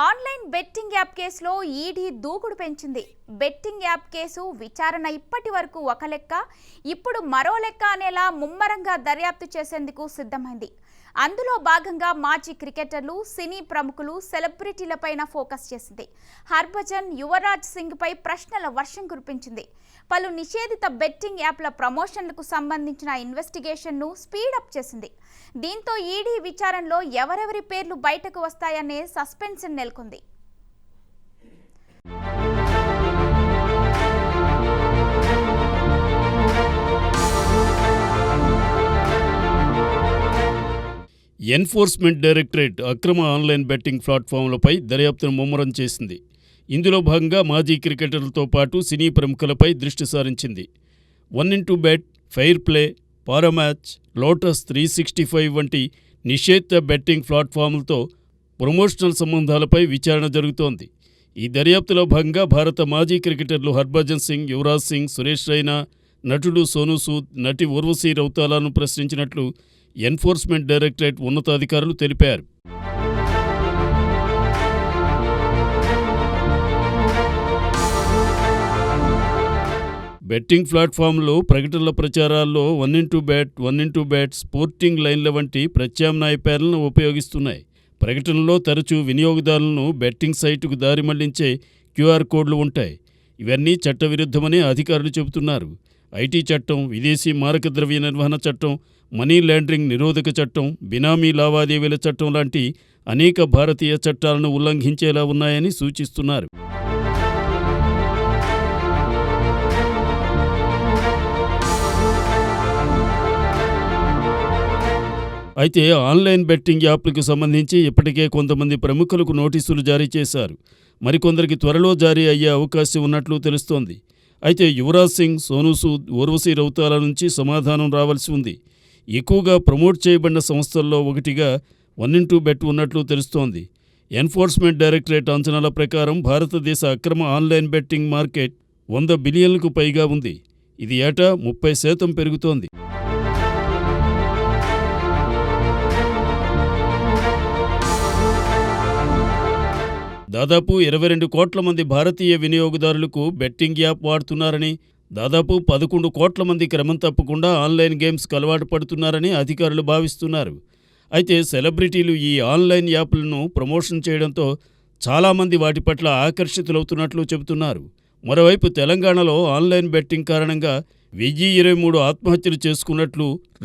Online betting app కేసులో ED దూకుడు పెంచింది. బెట్టింగ్ యాప్ కేసు విచారణ ఇప్పటి వరకు ఒక లెక్క, ఇప్పుడు మరో లెక్క అనేలా ముమ్మరంగా దర్యాప్తు చేసేందుకు సిద్ధమైంది. అందులో భాగంగా మాజీ క్రికెటర్లు, సినీ ప్రముఖులు, సెలబ్రిటీలపైన ఫోకస్ చేసింది. హర్భజన్, యువరాజ్ సింగ్ పై ప్రశ్నల వర్షం కురిపించింది. పలు నిషేధిత బెట్టింగ్ యాప్ల ప్రమోషన్లకు సంబంధించిన ఇన్వెస్టిగేషన్ను స్పీడప్ చేసింది. దీంతో ఈడీ విచారణలో ఎవరెవరి పేర్లు బయటకు వస్తాయనే సస్పెన్స్ నెలకొంది. ఎన్ఫోర్స్మెంట్ డైరెక్టరేట్ అక్రమ ఆన్లైన్ బెట్టింగ్ ప్లాట్ఫామ్లపై దర్యాప్తును ముమ్మరం చేసింది. ఇందులో భాగంగా మాజీ క్రికెటర్లతో పాటు సినీ ప్రముఖులపై దృష్టి సారించింది. 1xBet, ఫెయిర్ ప్లే, పారామ్యాచ్, లోటస్ 365 వంటి నిషేధిత బెట్టింగ్ ప్లాట్ఫామ్లతో ప్రమోషనల్ సంబంధాలపై విచారణ జరుగుతోంది. ఈ దర్యాప్తులో భాగంగా భారత మాజీ క్రికెటర్లు హర్భజన్ సింగ్, యువరాజ్ సింగ్, సురేష్ రైనా, నటుడు సోనూ సూద్, నటి ఊర్వశీ రౌతాలాను ప్రశ్నించినట్లు ఎన్ఫోర్స్మెంట్ డైరెక్టరేట్ ఉన్నతాధికారులు తెలిపారు. బెట్టింగ్ ప్లాట్ఫామ్లో ప్రకటనల ప్రచారాల్లో 1xBet, స్పోర్టింగ్ లైన్ల వంటి ప్రత్యామ్నాయ పేర్లను ఉపయోగిస్తున్నాయి. ప్రకటనలో తరచూ వినియోగదారులను బెట్టింగ్ సైటుకు దారి మళ్లించే QR కోడ్లు ఉంటాయి. ఇవన్నీ చట్టవిరుద్ధమని అధికారులు చెబుతున్నారు. ఐటీ చట్టం, విదేశీ మారక ద్రవ్య నిర్వహణ చట్టం, మనీ లాండరింగ్ నిరోధక చట్టం, బినామీ లావాదేవీల చట్టం లాంటి అనేక భారతీయ చట్టాలను ఉల్లంఘించేలా ఉన్నాయని సూచిస్తున్నారు. అయితే ఆన్లైన్ బెట్టింగ్ యాప్లకు సంబంధించి ఇప్పటికే కొంతమంది ప్రముఖులకు నోటీసులు జారీ చేశారు. మరికొందరికి త్వరలో జారీ అయ్యే అవకాశం ఉన్నట్లు తెలుస్తోంది. అయితే యువరాజ్ సింగ్, సోనూ సూద్, ఊర్వశీ రౌతాల నుంచి సమాధానం రావాల్సి ఉంది. ఎక్కువగా ప్రమోట్ చేయబడిన సంస్థల్లో ఒకటిగా 1xBet ఉన్నట్లు తెలుస్తోంది. ఎన్ఫోర్స్మెంట్ డైరెక్టరేట్ అంచనాల ప్రకారం భారతదేశ అక్రమ ఆన్లైన్ బెట్టింగ్ మార్కెట్ 100 బిలియన్లకు పైగా ఉంది. ఇది ఏటా 30% పెరుగుతోంది. దాదాపు 22 కోట్ల మంది భారతీయ వినియోగదారులకు బెట్టింగ్ యాప్ వాడుతున్నారని, దాదాపు 11 కోట్ల మంది క్రమం తప్పకుండా ఆన్లైన్ గేమ్స్కి అలవాటు పడుతున్నారని అధికారులు భావిస్తున్నారు. అయితే సెలబ్రిటీలు ఈ ఆన్లైన్ యాప్లను ప్రమోషన్ చేయడంతో చాలామంది వాటి పట్ల ఆకర్షితులవుతున్నట్లు చెబుతున్నారు. మరోవైపు తెలంగాణలో ఆన్లైన్ బెట్టింగ్ కారణంగా 1023 ఆత్మహత్యలు చేసుకున్నట్లు